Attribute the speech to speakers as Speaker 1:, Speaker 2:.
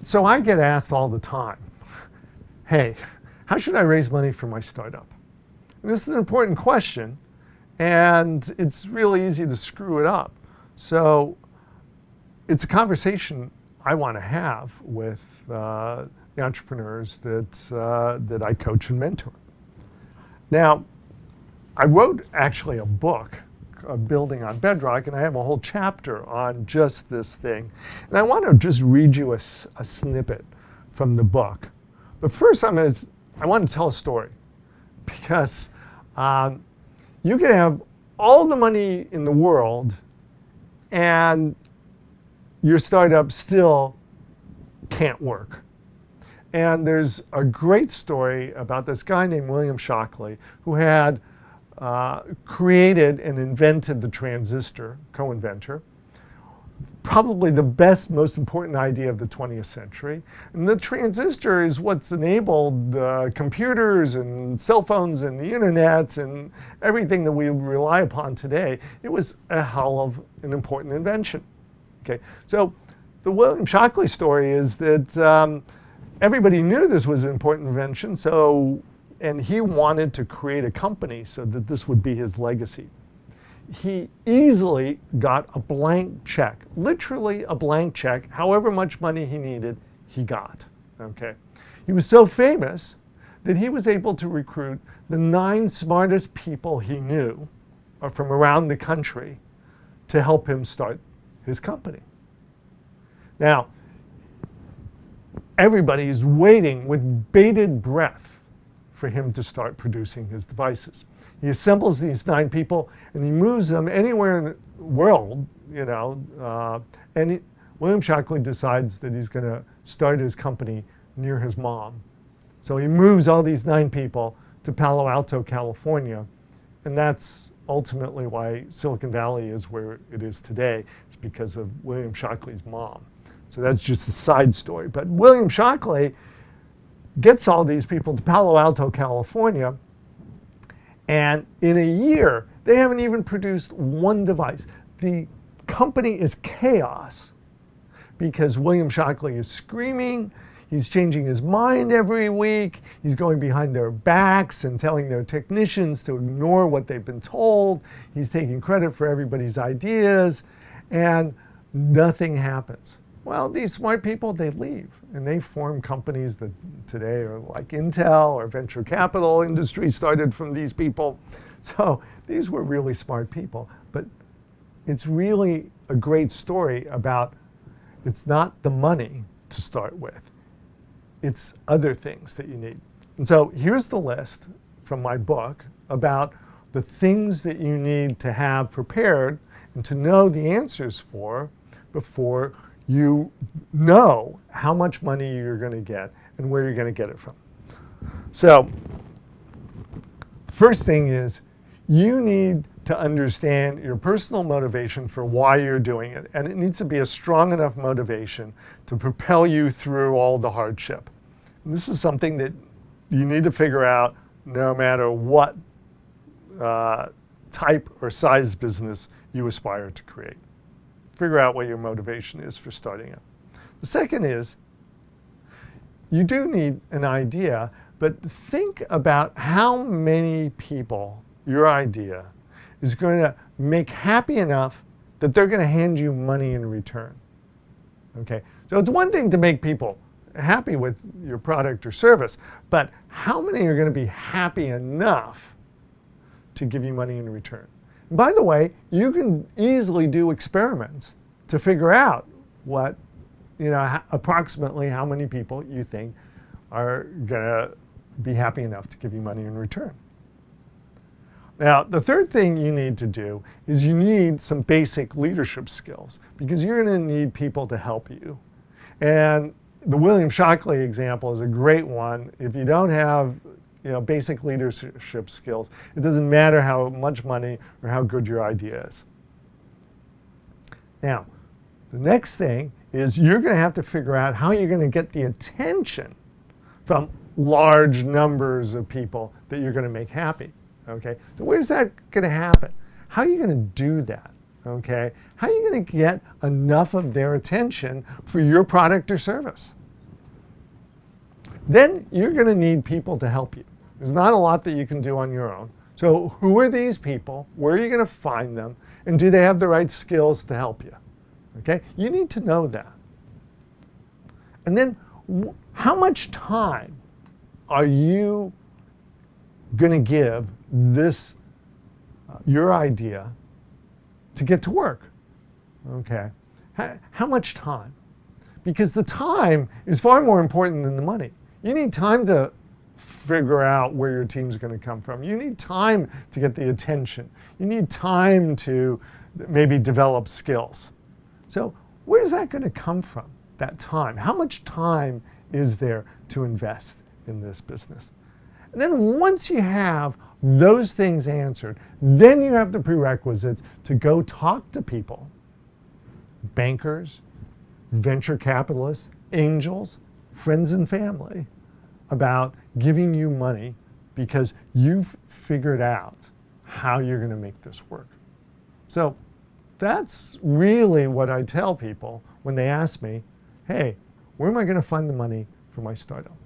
Speaker 1: So I get asked all the time, hey, how should I raise money for my startup? And this is an important question, and it's really easy to screw it up. So it's a conversation I want to have with the entrepreneurs that I coach and mentor. Now, I wrote actually a book, Building on Bedrock, and I have a whole chapter on just this thing. And I want to just read you a snippet from the book. But first, I want to tell a story, because you can have all the money in the world and your startup still can't work. And there's a great story about this guy named William Shockley, who had created and invented the transistor, co-inventor, probably the best, most important idea of the 20th century. And the transistor is what's enabled computers and cell phones and the internet and everything that we rely upon today. It was a hell of an important invention. Okay, so the William Shockley story is that everybody knew this was an important invention, and he wanted to create a company so that this would be his legacy. He easily got a blank check, literally a blank check. However much money he needed, he got. Okay, he was so famous that he was able to recruit the 9 smartest people he knew from around the country to help him start his company. Now, everybody is waiting with bated breath for him to start producing his devices. He assembles these 9 people and he moves them anywhere in the world, William Shockley decides that he's going to start his company near his mom. So he moves all these 9 people to Palo Alto, California, and that's ultimately why Silicon Valley is where it is today. It's because of William Shockley's mom. So that's just a side story. But William Shockley gets all these people to Palo Alto, California, and in a year, they haven't even produced one device. The company is chaos because William Shockley is screaming. He's changing his mind every week. He's going behind their backs and telling their technicians to ignore what they've been told. He's taking credit for everybody's ideas, and nothing happens. Well, these smart people, they leave and they form companies that today are like Intel or venture capital industry started from these people. So these were really smart people. But it's really a great story about it's not the money to start with. It's other things that you need. And so here's the list from my book about the things that you need to have prepared and to know the answers for before you know how much money you're going to get and where you're going to get it from. So first thing is you need to understand your personal motivation for why you're doing it. And it needs to be a strong enough motivation to propel you through all the hardship. And this is something that you need to figure out no matter what type or size business you aspire to create. Figure out what your motivation is for starting it. The second is you do need an idea, but think about how many people your idea is going to make happy enough that they're going to hand you money in return. Okay, so it's one thing to make people happy with your product or service, but how many are going to be happy enough to give you money in return? And by the way, you can easily do experiments to figure out what, approximately how many people you think are going to be happy enough to give you money in return. Now, the third thing you need to do is you need some basic leadership skills because you're going to need people to help you. And the William Shockley example is a great one. If you don't have basic leadership skills, it doesn't matter how much money or how good your idea is. Now, the next thing is you're going to have to figure out how you're going to get the attention from large numbers of people that you're going to make happy. Okay, so where's that going to happen? How are you going to do that? Okay, how are you going to get enough of their attention for your product or service? then you're going to need people to help you. There's not a lot that you can do on your own. So who are these people? Where are you going to find them? And do they have the right skills to help you? Okay? You need to know that. And then how much time are you going to give this, your idea, to get to work? Okay? How much time? Because the time is far more important than the money. You need time to figure out where your team's going to come from. You need time to get the attention. You need time to maybe develop skills. So where's that going to come from, that time? How much time is there to invest in this business? And then once you have those things answered, then you have the prerequisites to go talk to people, bankers, venture capitalists, angels, friends and family, about giving you money because you've figured out how you're going to make this work. So that's really what I tell people when they ask me, hey, where am I going to find the money for my startup?